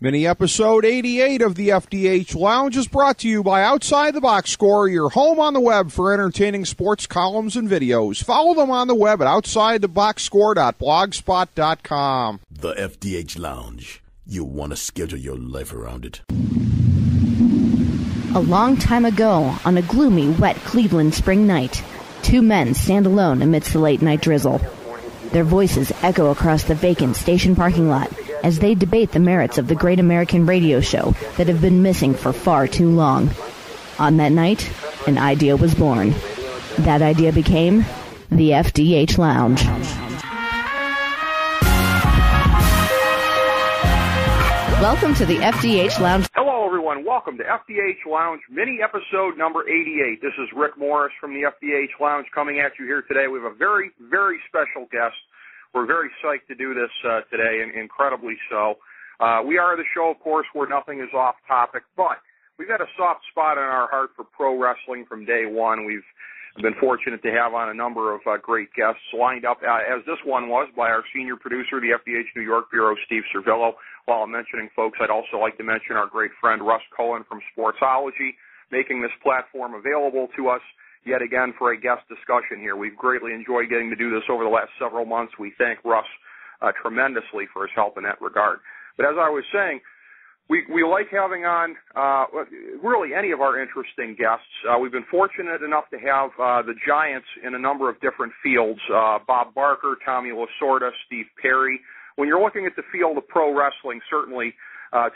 Mini episode 88 of the FDH Lounge is brought to you by Outside the Box Score, your home on the web for entertaining sports columns and videos. Follow them on the web at OutsideTheBoxScore.blogspot.com. The FDH Lounge. You want to schedule your life around it. A long time ago, on a gloomy, wet Cleveland spring night, two men stand alone amidst the late-night drizzle. Their voices echo across the vacant station parking lot as they debate the merits of the great American radio show that have been missing for far too long. On that night, an idea was born. That idea became the FDH Lounge. Welcome to the FDH Lounge. Hello, everyone. Welcome to FDH Lounge, mini episode number 88. This is Rick Morris from the FDH Lounge coming at you here today. We have a very, very special guest. We're very psyched to do this today, and incredibly so. We are the show, of course, where nothing is off topic, but we've got a soft spot in our heart for pro wrestling from day one. We've been fortunate to have on a number of great guests lined up, as this one was, by our senior producer, the FDH New York Bureau, Steve Cervillo. While I'm mentioning folks, I'd also like to mention our great friend Russ Cohen from Sportsology, making this platform available to us yet again for a guest discussion here. We've greatly enjoyed getting to do this over the last several months. We thank Russ tremendously for his help in that regard. But as I was saying, we like having on really any of our interesting guests. We've been fortunate enough to have the giants in a number of different fields, Bob Barker, Tommy Lasorda, Steve Perry. When you're looking at the field of pro wrestling, certainly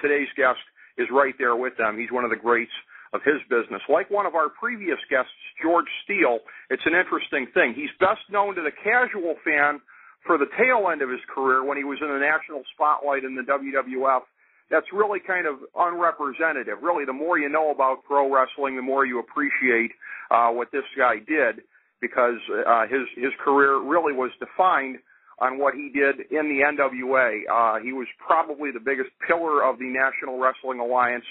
today's guest is right there with them. He's one of the greats of his business. Like one of our previous guests, George Steele, it's an interesting thing. He's best known to the casual fan for the tail end of his career when he was in the national spotlight in the WWF. That's really kind of unrepresentative. Really, the more you know about pro wrestling, the more you appreciate what this guy did, because his career really was defined on what he did in the NWA. He was probably the biggest pillar of the National Wrestling Alliance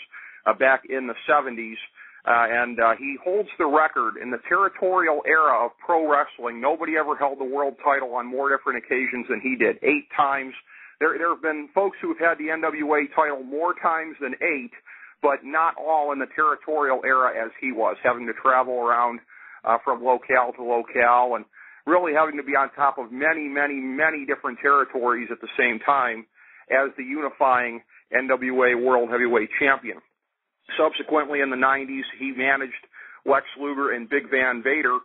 back in the 70s, and he holds the record in the territorial era of pro wrestling. Nobody ever held the world title on more different occasions than he did, 8 times. There have been folks who have had the NWA title more times than 8, but not all in the territorial era as he was, having to travel around from locale to locale and really having to be on top of many, many, many different territories at the same time as the unifying NWA World Heavyweight Champion. Subsequently, in the 90s, he managed Lex Luger and Big Van Vader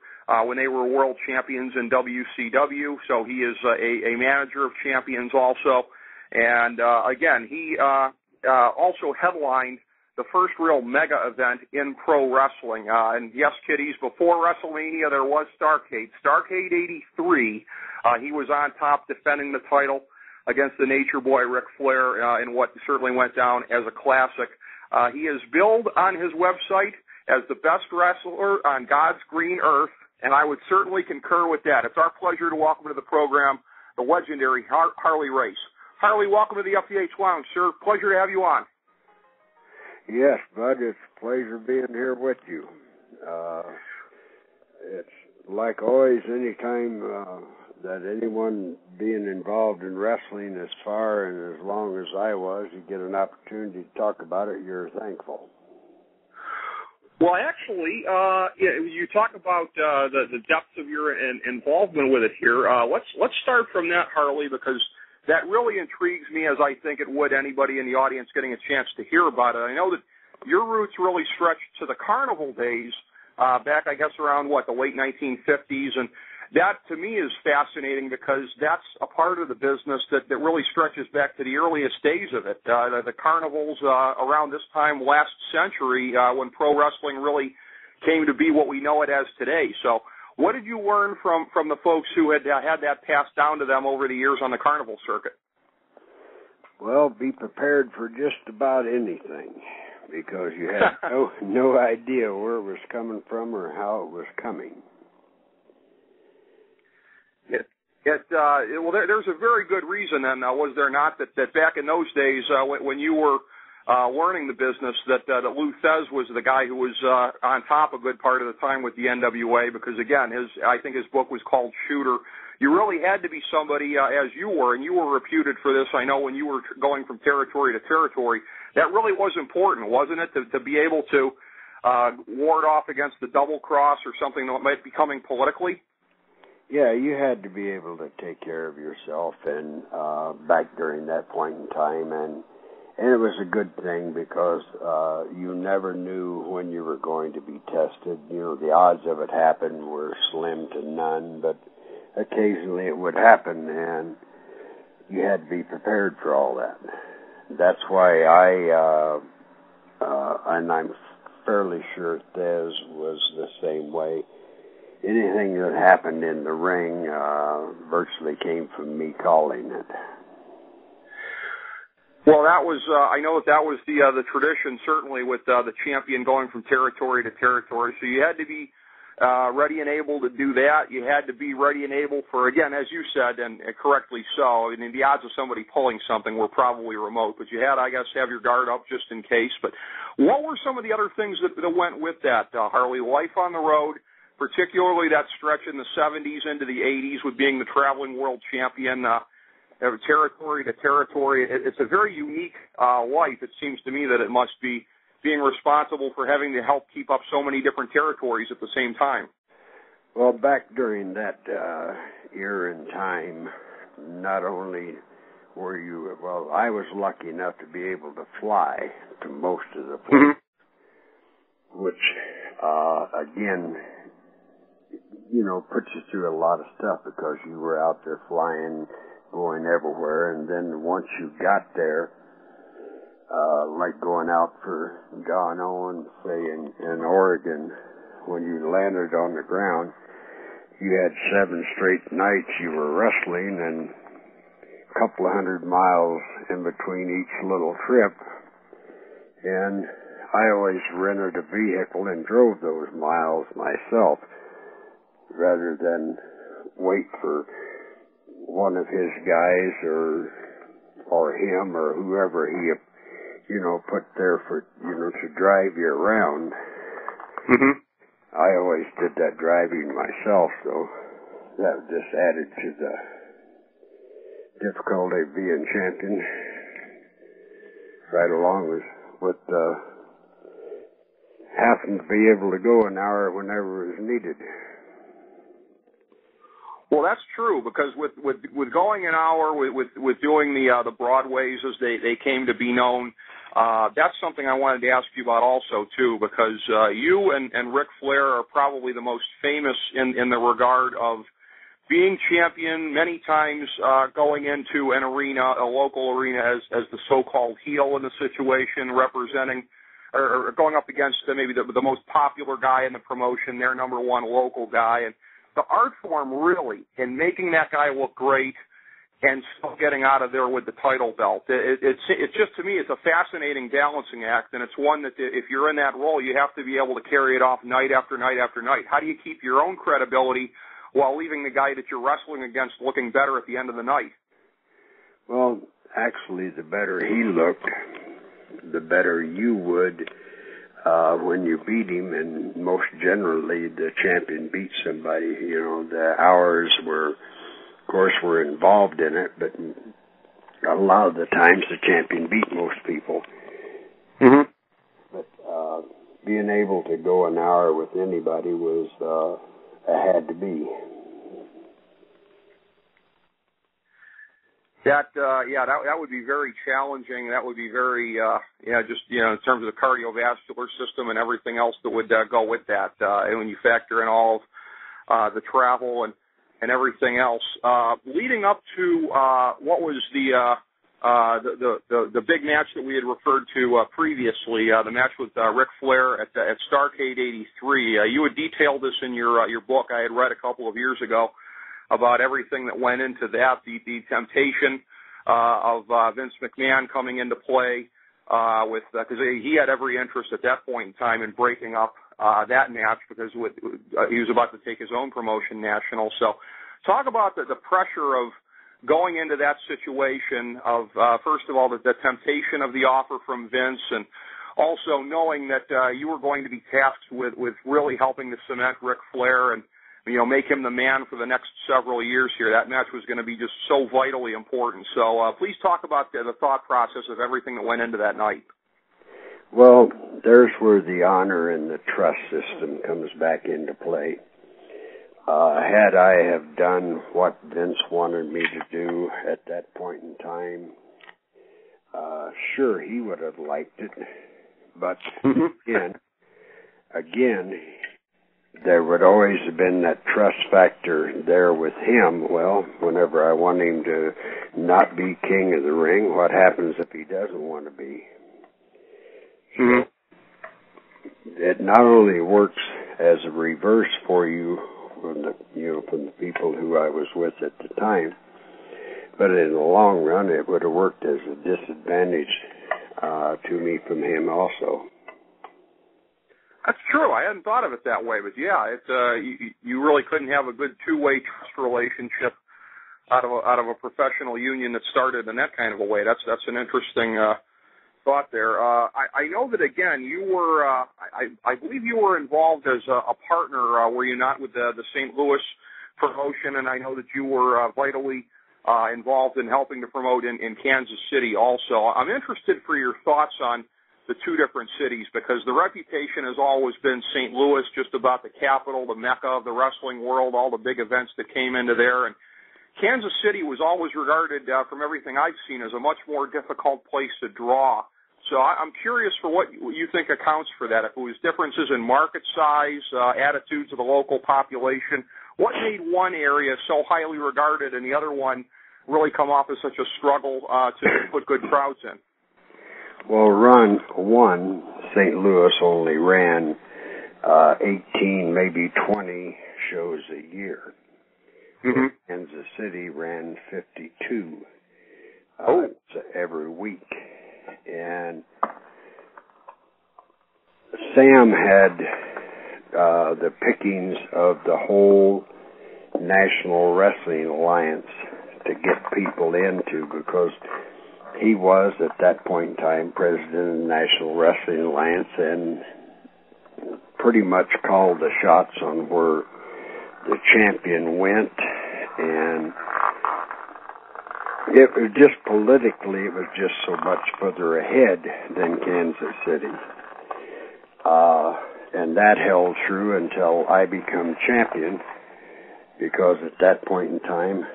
when they were world champions in WCW, so he is a manager of champions also. And again, he also headlined the first real mega event in pro wrestling. And yes, kiddies, before WrestleMania, there was Starrcade. Starrcade 83, he was on top defending the title against the Nature Boy Ric Flair in what certainly went down as a classic. He is billed on his website as the best wrestler on God's green earth, and I would certainly concur with that. It's our pleasure to welcome to the program the legendary Harley Race. Harley, welcome to the FDH Lounge, sir. Pleasure to have you on. Yes, Bud, it's a pleasure being here with you. It's like always, anytime that anyone being involved in wrestling as far and as long as I was, you get an opportunity to talk about it, you're thankful. Well, actually, you talk about the depth of your involvement with it here. Let's start from that, Harley, because that really intrigues me, as I think it would anybody in the audience getting a chance to hear about it. I know that your roots really stretch to the carnival days back, I guess, around, the late 1950s, and that, to me, is fascinating because that's a part of the business that really stretches back to the earliest days of it. The carnivals around this time last century when pro wrestling really came to be what we know it as today. So what did you learn from the folks who had that passed down to them over the years on the carnival circuit? Well, be prepared for just about anything because you had no idea where it was coming from or how it was coming. Well, there's a very good reason, then, was there not, that back in those days when you were learning the business, that Lou Thez was the guy who was on top a good part of the time with the NWA because, again, I think his book was called Shooter. you really had to be somebody, as you were, and you were reputed for this, I know, when you were going from territory to territory. That really was important, wasn't it, to be able to ward off against the double cross or something that might be coming politically? Yeah, you had to be able to take care of yourself, and back during that point in time, and it was a good thing because you never knew when you were going to be tested. You know, the odds of it happening were slim to none, but occasionally it would happen, and you had to be prepared for all that. That's why and I'm fairly sure Thez was the same way. Anything that happened in the ring virtually came from me calling it. Well, that was, I know that was the tradition, certainly, with the champion going from territory to territory. So you had to be ready and able to do that. You had to be ready and able for, again, as you said, and correctly so, I mean, the odds of somebody pulling something were probably remote, but you had, I guess, have your guard up just in case. But what were some of the other things that went with that, Harley? Life on the road, particularly that stretch in the 70s into the 80s with being the traveling world champion, territory to territory. It's a very unique life. It seems to me that it must be being responsible for having to help keep up so many different territories at the same time. Well, back during that era and time, not only were you, well, I was lucky enough to be able to fly to most of the places, which, again, you know, puts you through a lot of stuff because you were out there flying, going everywhere, and then once you got there, like going out for John Owen, say in Oregon, when you landed on the ground, you had 7 straight nights you were wrestling and a couple of 100 miles in between each little trip, and I always rented a vehicle and drove those miles myself rather than wait for one of his guys or him or whoever he, you know, put there for, you know, to drive you around. Mm-hmm. I always did that driving myself, so that just added to the difficulty of being champion, right along with having to be able to go an hour whenever it was needed. Well, that's true, because with going an hour, with doing the Broadways as they came to be known, that's something I wanted to ask you about also, too, because you and Ric Flair are probably the most famous in the regard of being champion many times, going into an arena, a local arena, as the so-called heel in the situation, representing or going up against maybe the most popular guy in the promotion, their number one local guy, and the art form, really, in making that guy look great and still getting out of there with the title belt. It's just, to me, it's a fascinating balancing act, and it's one that if you're in that role, you have to be able to carry it off night after night after night. How do you keep your own credibility while leaving the guy that you're wrestling against looking better at the end of the night? Well, actually, the better he looked, the better you would when you beat him, and most generally the champion beats somebody. You know, the hours were involved in it, but a lot of the times the champion beat most people. Mm-hmm. But being able to go an hour with anybody was had to be. That would be very challenging. That would be very, just, you know, in terms of the cardiovascular system and everything else that would go with that. And when you factor in all of the travel and everything else, leading up to what was the big match that we had referred to previously, the match with Ric Flair at Starrcade '83. You had detailed this in your book I had read a couple of years ago, about everything that went into that, the temptation of Vince McMahon coming into play because he had every interest at that point in time in breaking up that match, because he was about to take his own promotion national. So talk about the pressure of going into that situation of, first of all, the temptation of the offer from Vince, and also knowing that you were going to be tasked with really helping to cement Ric Flair and make him the man for the next several years here. That match was going to be just so vitally important. So please talk about the thought process of everything that went into that night. Well, there's where the honor and the trust system comes back into play. Had I have done what Vince wanted me to do at that point in time, sure, he would have liked it. But again, there would always have been that trust factor there with him. Well, whenever I want him to not be king of the ring, what happens if he doesn't want to be? So it not only works as a reverse for you from the people who I was with at the time, but in the long run, it would have worked as a disadvantage to me from him also. That's true. I hadn't thought of it that way, but yeah, you really couldn't have a good two-way trust relationship out of a professional union that started in that kind of a way. That's an interesting thought there. I know that again, you were I believe you were involved as a partner. Were you not with the St. Louis promotion? And I know that you were vitally involved in helping to promote in Kansas City also. I'm interested for your thoughts on the two different cities, because the reputation has always been St. Louis, just about the capital, the mecca of the wrestling world, all the big events that came into there. And Kansas City was always regarded, from everything I've seen, as a much more difficult place to draw. So I'm curious for what you think accounts for that. If it was differences in market size, attitudes of the local population, what made one area so highly regarded and the other one really come off as such a struggle to put good crowds in? Well, run one, St. Louis only ran 18, maybe 20 shows a year. Mm-hmm. Kansas City ran 52 every week. And Sam had the pickings of the whole National Wrestling Alliance to get people into, because he was, at that point in time, president of the National Wrestling Alliance and pretty much called the shots on where the champion went. And it was just politically, it was just so much further ahead than Kansas City. And that held true until I became champion, because at that point in time,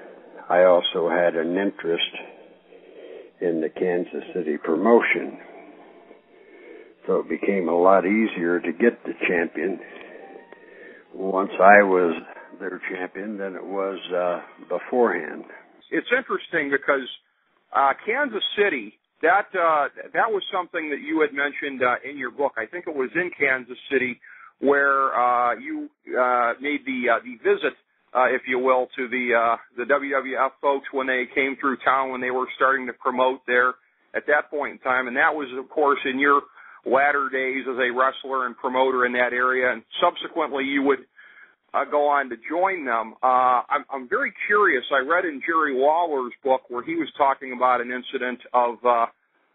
I also had an interest in the Kansas City promotion. So it became a lot easier to get the champion once I was their champion than it was beforehand. It's interesting because Kansas City, that was something that you had mentioned in your book. I think it was in Kansas City where you made the visit, if you will, to the WWF folks when they came through town, when they were starting to promote there at that point in time. And that was, of course, in your latter days as a wrestler and promoter in that area. And subsequently, you would go on to join them. I'm very curious. I read in Jerry Lawler's book where he was talking about an incident of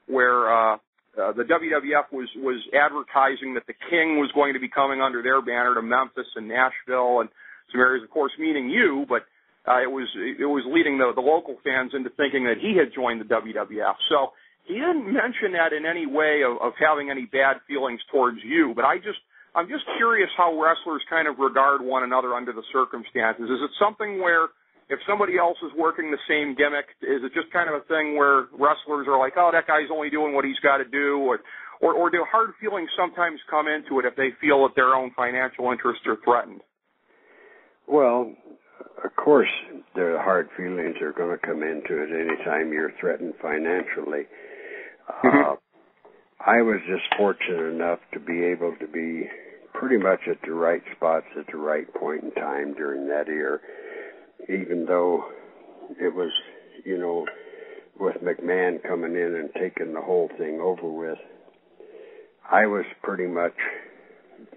where the WWF was advertising that the King was going to be coming under their banner to Memphis and Nashville and some areas, of course, meaning you, but it was leading the local fans into thinking that he had joined the WWF. So he didn't mention that in any way of having any bad feelings towards you, but I'm just curious how wrestlers kind of regard one another under the circumstances. Is it something where if somebody else is working the same gimmick, is it just kind of a thing where wrestlers are like, oh, that guy's only doing what he's got to do, or do hard feelings sometimes come into it if they feel that their own financial interests are threatened? Well, of course, the hard feelings are going to come into it anytime you're threatened financially. I was just fortunate enough to be able to be pretty much at the right spots at the right point in time during that year, even though it was, with McMahon coming in and taking the whole thing over with. I was pretty much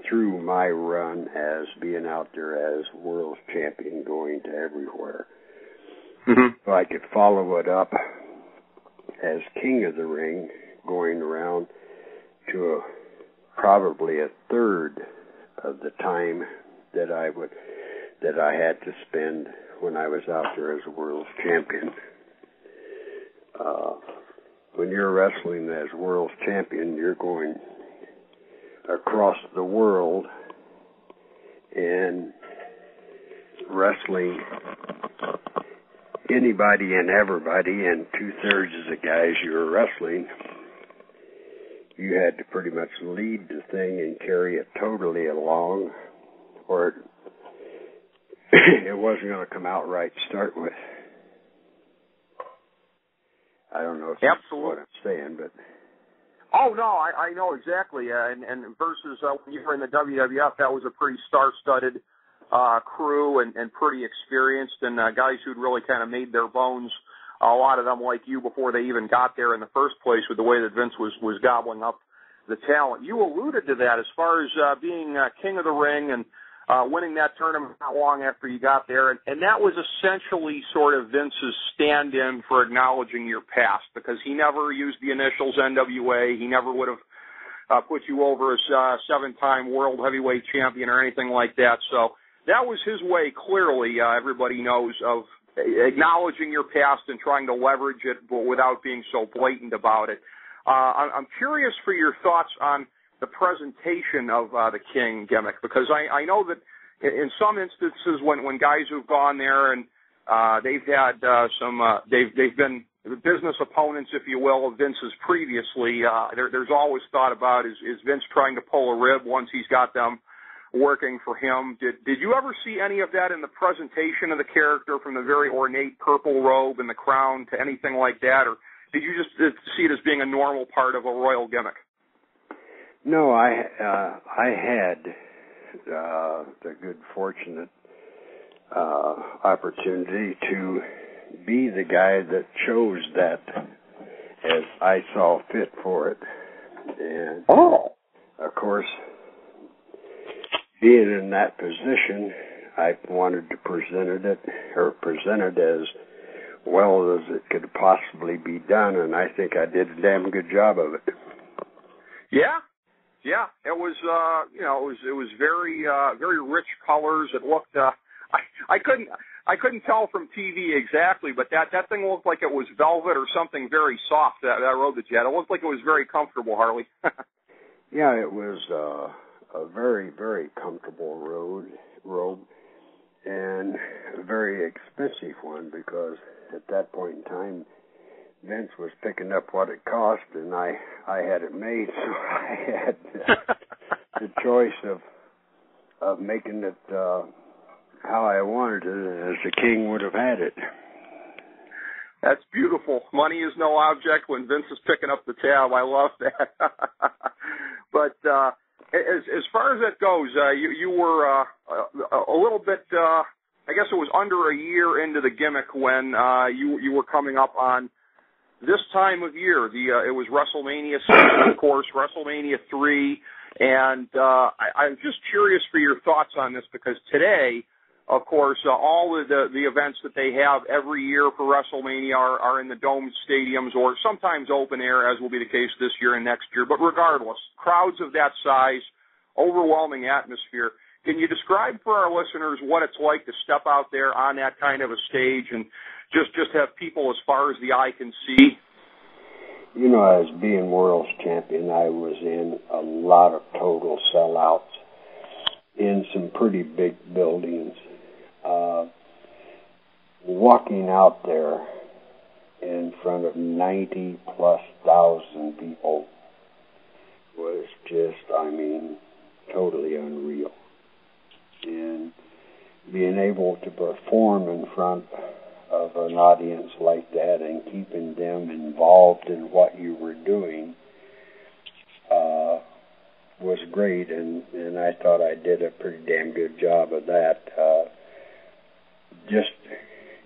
through my run as being out there as world champion, going to everywhere. Mm-hmm. So I could follow it up as king of the ring, going around to probably a third of the time that that I had to spend when I was out there as a world's champion. When you're wrestling as world's champion, you're going across the world and wrestling anybody and everybody, and 2/3 of the guys you were wrestling, you had to pretty much lead the thing and carry it totally along, or it wasn't going to come out right to start with. I don't know if that's what I'm saying, but... Oh, no, I know exactly. And versus when you were in the WWF, that was a pretty star-studded crew and pretty experienced, and guys who'd really kind of made their bones, a lot of them like you, before they even got there in the first place, with the way that Vince was gobbling up the talent. You alluded to that as far as being king of the ring and winning that tournament not long after you got there, and that was essentially sort of Vince's stand-in for acknowledging your past, because he never used the initials NWA. He never would have put you over as 7-time world heavyweight champion or anything like that. So that was his way, clearly, everybody knows, of acknowledging your past and trying to leverage it, but without being so blatant about it. I'm curious for your thoughts on the presentation of the King gimmick, because I know that in some instances when guys who've gone there and they've had they've been business opponents, if you will, of Vince's previously, there's always thought about is Vince trying to pull a rib once he's got them working for him. Did you ever see any of that in the presentation of the character, from the very ornate purple robe and the crown to anything like that, or did you just see it as being a normal part of a royal gimmick? No, I had the good fortunate opportunity to be the guy that chose that as I saw fit for it. And of course, being in that position, I wanted to present it as well as it could possibly be done, and I think I did a damn good job of it. Yeah, it was, it was very, very rich colors. It looked, I couldn't tell from TV exactly, but that thing looked like it was velvet or something very soft. That robe that you had, it looked like it was very comfortable, Harley. Yeah, it was a very, very comfortable robe, and a very expensive one, because at that point in time, Vince was picking up what it cost, and I had it made, so I had the choice of making it how I wanted it, as the King would have had it. That's beautiful. Money is no object when Vince is picking up the tab. I love that. But as far as that goes, you were a little bit, I guess it was under a year into the gimmick when you were coming up on this time of year. It was WrestleMania 6, of course, WrestleMania 3, and I'm just curious for your thoughts on this, because today, of course, all of the events that they have every year for WrestleMania are in the domed stadiums, or sometimes open air, as will be the case this year and next year. But regardless, crowds of that size, overwhelming atmosphere. Can you describe for our listeners what it's like to step out there on that kind of a stage and just have people as far as the eye can see? You know, as being world's champion, I was in a lot of total sellouts in some pretty big buildings. Walking out there in front of 90+ thousand people was just, totally unreal. And being able to perform in front of an audience like that and keeping them involved in what you were doing was great, and I thought I did a pretty damn good job of that. Just,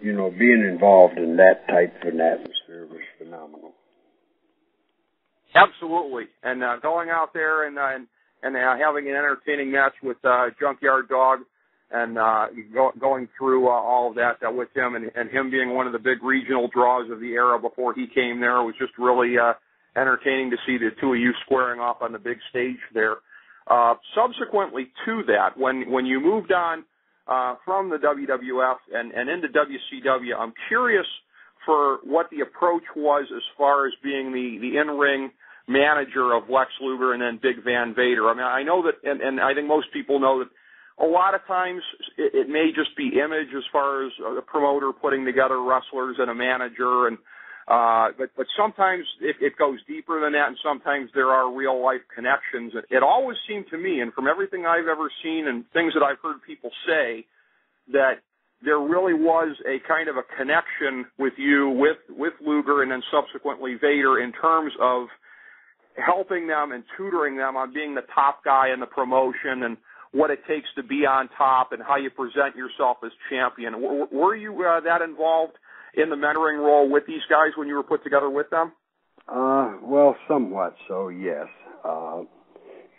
being involved in that type of an atmosphere was phenomenal. Absolutely. And going out there and having an entertaining match with Junkyard Dog, and going through all of that with him, and him being one of the big regional draws of the era before he came there, was just really entertaining to see the two of you squaring off on the big stage there. Subsequently to that, when you moved on from the WWF and into WCW. I'm curious for what the approach was as far as being the in-ring manager of Lex Luger and then Big Van Vader. I mean, I know that, and I think most people know that a lot of times it may just be image as far as a promoter putting together wrestlers and a manager, and but sometimes it goes deeper than that, and sometimes there are real life connections. It always seemed to me, and from everything I've ever seen and things that I've heard people say, that there really was a kind of a connection with you, with Luger, and then subsequently Vader, in terms of helping them and tutoring them on being the top guy in the promotion and what it takes to be on top and how you present yourself as champion. Were you that involved in the mentoring role with these guys when you were put together with them? Well, somewhat so, yes.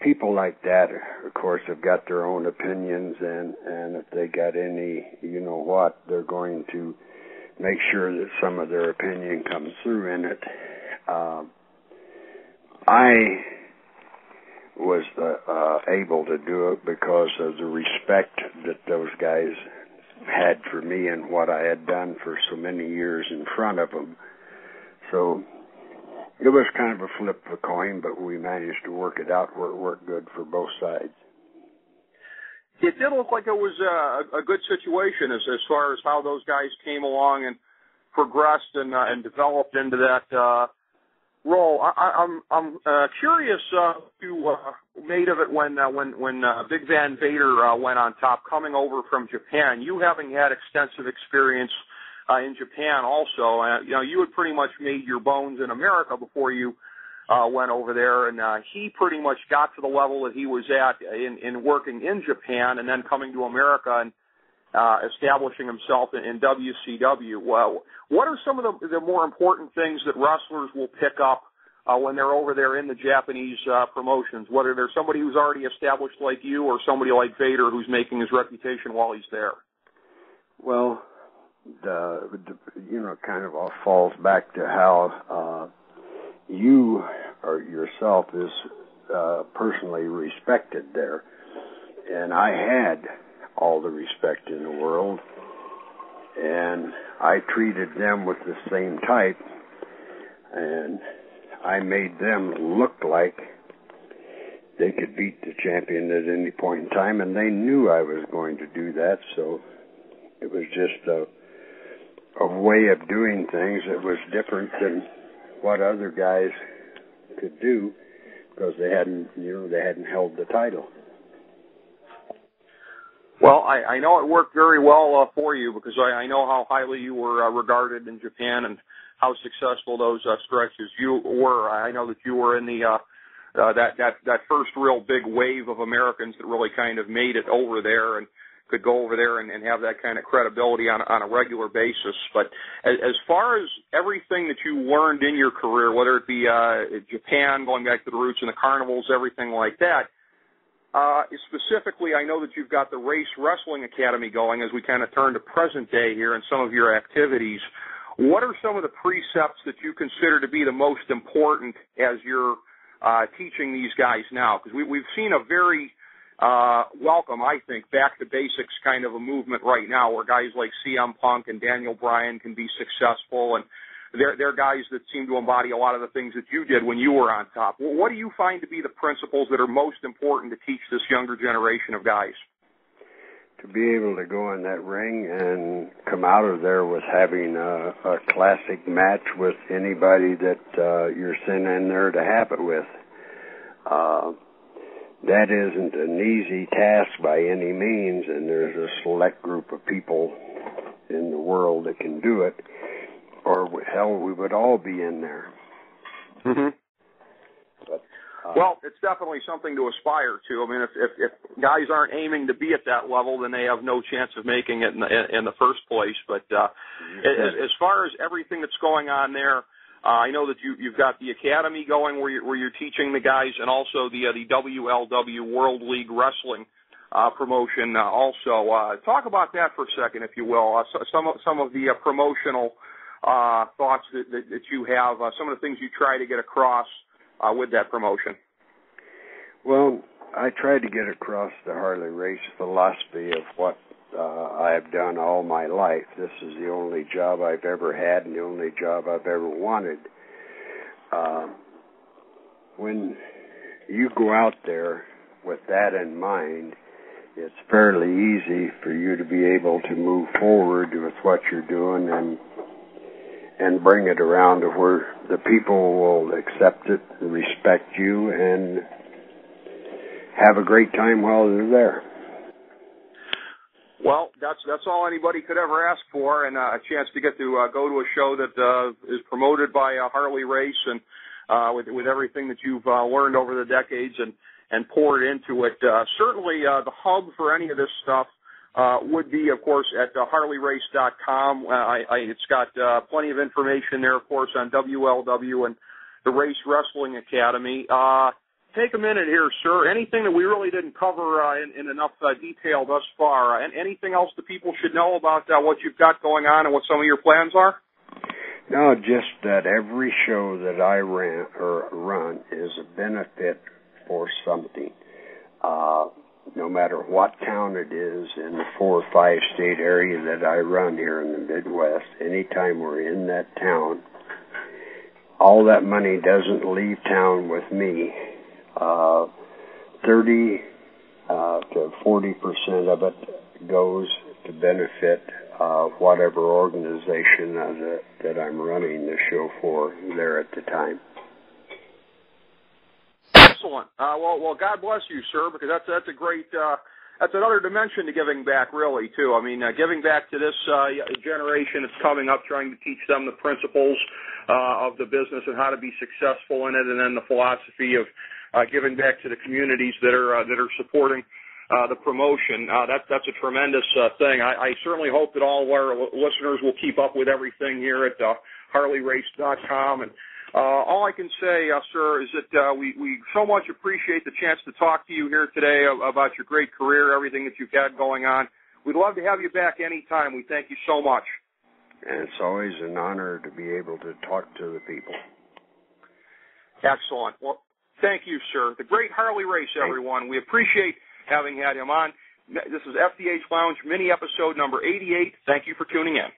People like that, of course, have got their own opinions, and if they got any, you know what, they're going to make sure that some of their opinion comes through in it. I was able to do it because of the respect that those guys had for me and what I had done for so many years in front of them. So it was kind of a flip of a coin, but we managed to work it out where it worked good for both sides. It did look like it was a good situation as far as how those guys came along and progressed and developed into that role. I'm curious who made of it when Big Van Vader went on top, coming over from Japan. You having had extensive experience in Japan also, you had pretty much made your bones in America before you went over there, and he pretty much got to the level that he was at in working in Japan and then coming to America and establishing himself in WCW. Well, what are some of the more important things that wrestlers will pick up when they're over there in the Japanese promotions? Whether there's somebody who's already established like you or somebody like Vader who's making his reputation while he's there? Well, kind of all falls back to how you or yourself is personally respected there. And I had all the respect in the world, and I treated them with the same type, and I made them look like they could beat the champion at any point in time, and they knew I was going to do that, so it was just a way of doing things that was different than what other guys could do, because they hadn't held the title. Well, I know it worked very well for you, because I know how highly you were regarded in Japan and how successful those stretches you were. I know that you were in the that first real big wave of Americans that really kind of made it over there and could go over there and have that kind of credibility on a regular basis. But as far as everything that you learned in your career, whether it be Japan, going back to the roots in the carnivals, everything like that, specifically, I know that you've got the Race Wrestling Academy going as we kind of turn to present day here in some of your activities. What are some of the precepts that you consider to be the most important as you're teaching these guys now? Because we've seen a very welcome, I think, back to basics kind of a movement right now where guys like CM Punk and Daniel Bryan can be successful, and they're guys that seem to embody a lot of the things that you did when you were on top. What do you find to be the principles that are most important to teach this younger generation of guys? To be able to go in that ring and come out of there with having a classic match with anybody that you're sent in there to have it with. That isn't an easy task by any means, and there's a select group of people in the world that can do it, or hell, we would all be in there. Mm-hmm. But, well, it's definitely something to aspire to. I mean, if guys aren't aiming to be at that level, then they have no chance of making it in the first place. But as far as everything that's going on there, I know that you've got the academy going where you're teaching the guys, and also the WLW World League Wrestling promotion also. Talk about that for a second, if you will. Some of the promotional thoughts that you have, some of the things you try to get across with that promotion. Well, I tried to get across the Harley Race philosophy of what I've done all my life. This is the only job I've ever had and the only job I've ever wanted. When you go out there with that in mind, it's fairly easy for you to be able to move forward with what you're doing and bring it around to where the people will accept it, respect you, and have a great time while they're there. Well, that's all anybody could ever ask for, and a chance to get to go to a show that is promoted by Harley Race, and with everything that you've learned over the decades and poured into it. Certainly, the hub for any of this stuff would be, of course, at harleyrace.com. It's got plenty of information there, of course, on WLW and the Race Wrestling Academy. Take a minute here, sir. Anything that we really didn't cover in enough detail thus far? Anything else that people should know about what you've got going on and what some of your plans are? No, just that every show that I run is a benefit for something. No matter what town it is in the 4 or 5 state area that I run here in the Midwest, anytime we're in that town, all that money doesn't leave town with me. 30 to 40% of it goes to benefit whatever organization that I'm running the show for there at the time. Excellent. Well, God bless you, sir, because that's a great, that's another dimension to giving back, really, too. I mean, giving back to this generation that's coming up, trying to teach them the principles of the business and how to be successful in it, and then the philosophy of giving back to the communities that are supporting the promotion. That's a tremendous thing. I certainly hope that all of our listeners will keep up with everything here at harleyrace.com. And all I can say, sir, is that we so much appreciate the chance to talk to you here today about your great career, everything that you've got going on. We'd love to have you back anytime. We thank you so much. And it's always an honor to be able to talk to the people. Excellent. Well, thank you, sir. The great Harley Race, everyone. We appreciate having had him on. This is FDH Lounge, mini episode number 88. Thank you for tuning in.